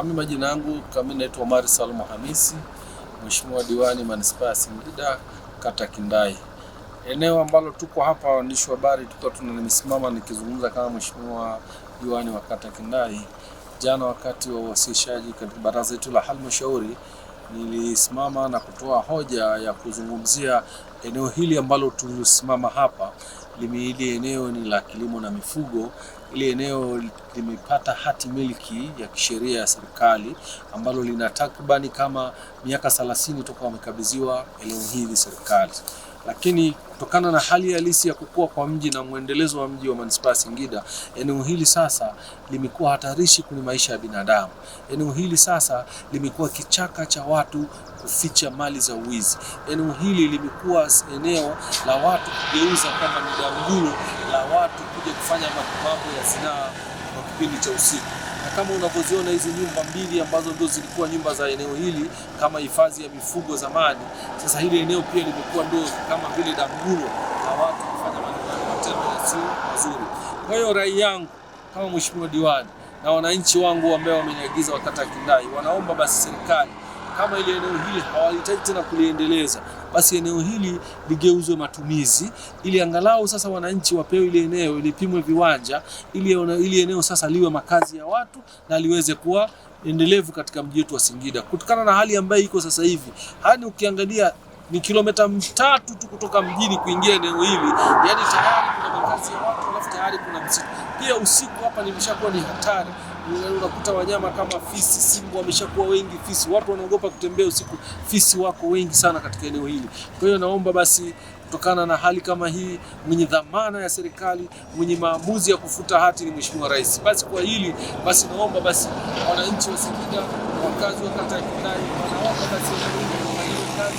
Mimi majina yangu kamili naitwa Omari Salum Hamisi, Mheshimiwa Diwani Manispaa ya Singida, kata Kindai. Eneo ambalo tuko hapa waandishi wa habari tulikuwa tunasimama nikizungumza kama Mheshimiwa Diwani wa kata Kindai. Jana wakati wa uwasilishaji katika baraza letu la halmashauri nilisimama na kutoa hoja ya kuzungumzia eneo hili ambalo tulisimama hapa. Hili eneo ni la kilimo na mifugo. Ile eneo limepata hati miliki ya kisheria ya serikali ambalo lina takribani kama miaka 30 toka wamekabidhiwa eneo hili serikali. Lakini kutokana na hali halisi ya kukua kwa mji na mwendelezo wa mji wa Manispaa ya Singida, eneo hili sasa limekuwa hatarishi kwenye maisha ya binadamu. Eneo hili sasa limekuwa kichaka cha watu kuficha mali za uwizi. Eneo hili limekuwa eneo la watu kugeuza kama ni dangulo la watu kuja kufanya mambo ya zinaa kwa kipindi cha usiku. Na kama unavyoziona hizi nyumba mbili ambazo ndio zilikuwa nyumba za eneo hili kama hifadhi ya mifugo zamani, sasa hili eneo pia limekuwa ndio kama vile dangulo la watu kufanya matendo yasiyo mazuri. Kwa hiyo rai yangu kama Mheshimiwa Diwani na wananchi wangu ambao wameniagiza wa kata Kindai, wanaomba basi serikali kama ile eneo hili hawahitaji tena kuliendeleza, basi eneo hili ligeuzwe matumizi ili angalau sasa wananchi wapewe ile eneo, lipimwe viwanja ili eneo sasa liwe makazi ya watu na liweze kuwa endelevu katika mji wetu wa Singida. Kutokana na hali ambayo iko sasa hivi, hadi ukiangalia ni kilomita 3 tu kutoka mjini kuingia eneo hili, yani tayari kuna makazi ya watu alafu tayari kuna msitu. Pia usiku hapa nimeshakuwa ni hatari. Unakuta wanyama kama fisi, simba wameshakuwa wengi, fisi watu wanaogopa kutembea usiku, fisi wako wengi sana katika eneo hili. Kwa hiyo naomba basi kutokana na hali kama hii, mwenye dhamana ya serikali, mwenye maamuzi ya kufuta hati ni Mheshimiwa Rais. Basi kwa hili basi naomba basi wananchi wa Singida, wakazi wa kata Kindai, wanaomba basi kazi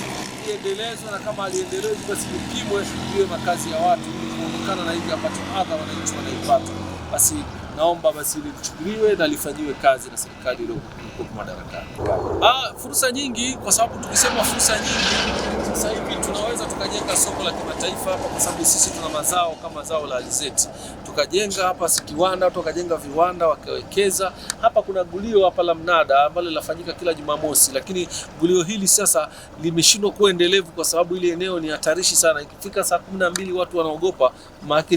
iendelezwe, na kama aliendelezwe basi lipimwe iwe makazi ya watu ili kuondokana na hivi ambacho adha wananchi wanaipata. Basi naomba basi lichukuliwe na lifanyiwe kazi na serikali iliyokuwa madarakani. Fursa nyingi, kwa sababu tukisema fursa nyingi sasa hivi tunaweza tukajenga soko la kimataifa hapa, kwa sababu sisi tuna mazao kama zao la alizeti. Tukajenga hapa kiwanda, tukajenga viwanda, wakawekeza hapa. Kuna gulio hapa la mnada ambalo linafanyika kila Jumamosi, lakini gulio hili sasa limeshindwa kuwa endelevu kwa sababu ile eneo ni hatarishi sana. Ikifika saa 12 watu wanaogopa, maana ni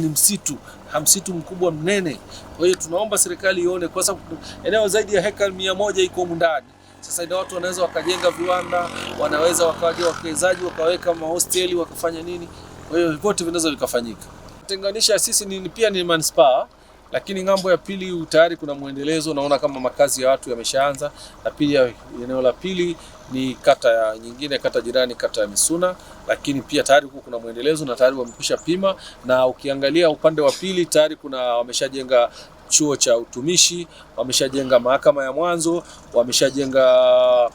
msitu mkubwa mnene. Kwa hiyo tunaomba serikali ione, kwa sababu eneo zaidi ya hekari 100 iko ndani. Sasa ndio watu wanaweza wakajenga viwanda, wanaweza wakawaje wawekezaji wakaweka mahosteli wakafanya nini. Kwa hiyo vipote vinaweza vikafanyika. Tenganisha sisi pia ni manispaa, lakini ngambo ya pili tayari kuna muendelezo, naona kama makazi ya watu yameshaanza. Na pia eneo la pili ni kata nyingine, kata jirani, kata ya Misuna, lakini pia tayari kuna muendelezo na tayari wamekwisha pima. Na ukiangalia upande wa pili tayari wameshajenga chuo cha utumishi, wameshajenga mahakama ya mwanzo, wameshajenga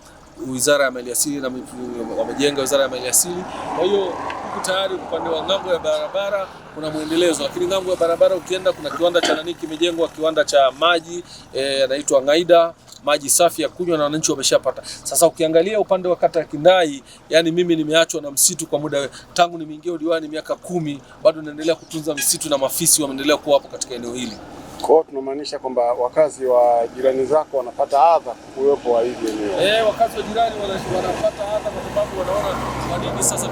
wizara ya maliasili na wamejenga wizara ya maliasili. Kwa hiyo huku tayari upande wa ngambo ya barabara kuna muendelezo, lakini ngambo ya barabara ukienda kuna kiwanda cha kimejengwa, kiwanda cha maji yanaitwa Ngaida, maji safi ya kunywa na wananchi wameshapata. Sasa ukiangalia upande wa kata ya Kindai, yani mimi nimeachwa na msitu kwa muda tangu nimeingia udiwani miaka 10, bado naendelea kutunza msitu na mafisi wameendelea kuwa hapo katika eneo hili. Kwa hiyo tunamaanisha kwamba wakazi wa jirani zako wanapata adha kuwepo wa hivi eneo. Wakazi wa jirani wanapata adha kwa sababu wanaona kwa nini sasa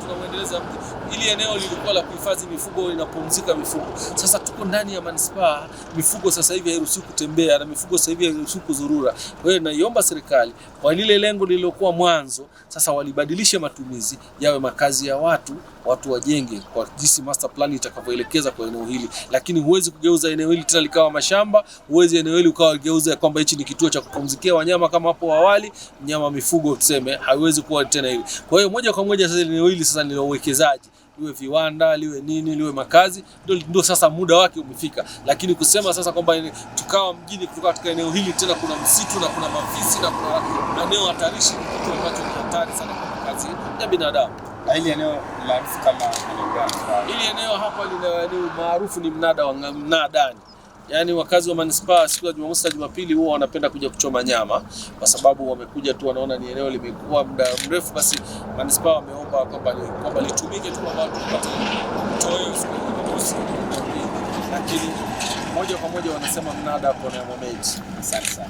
tunaendeleza mji. Ili eneo lilikuwa la kuhifadhi mifugo, inapumzika mifugo. Sasa tuko ndani ya manispaa, mifugo sasa hivi hairuhusiwi kutembea na mifugo sasa hivi hairuhusiwi kuzurura. Kwa hiyo naiomba serikali kwa lile lengo lililokuwa mwanzo, sasa walibadilishe matumizi yawe makazi ya watu wajenge kwa jinsi master plan itakavyoelekeza kwa eneo hili. Lakini huwezi kugeuza eneo hili tena likawa mashamba, huwezi eneo hili ukageuza kwamba hichi ni kituo cha kupumzikia wanyama kama hapo awali, mnyama mifugo tuseme, haiwezi kuwa tena hili. Kwa hiyo moja kwa moja sasa eneo hili sasa ni uwekezaji, liwe viwanda, liwe nini, liwe makazi, ndio sasa muda wake umefika. Lakini kusema sasa kwamba tukawa mjini kutoka katika eneo hili tena kuna msitu na kuna mafisi na kuna eneo hatarishi, ni kitu ambacho ni hatari sana kwa makazi ya binadamu. Na hili eneo maarufu kama eneo gani? Hili eneo hapa ni maarufu ni mnadani. Yaani wakazi wa manispaa siku ya Jumamosi na Jumapili huwa wanapenda kuja kuchoma nyama, kwa sababu wamekuja tu wanaona ni eneo limekuwa muda mrefu. Basi manispaa wameomba kwamba litumike tu kwa watu kupata kitoweo siku ya Jumamosi. Lakini moja kwa moja wanasema mnada kwa Mohamed. Asante sana.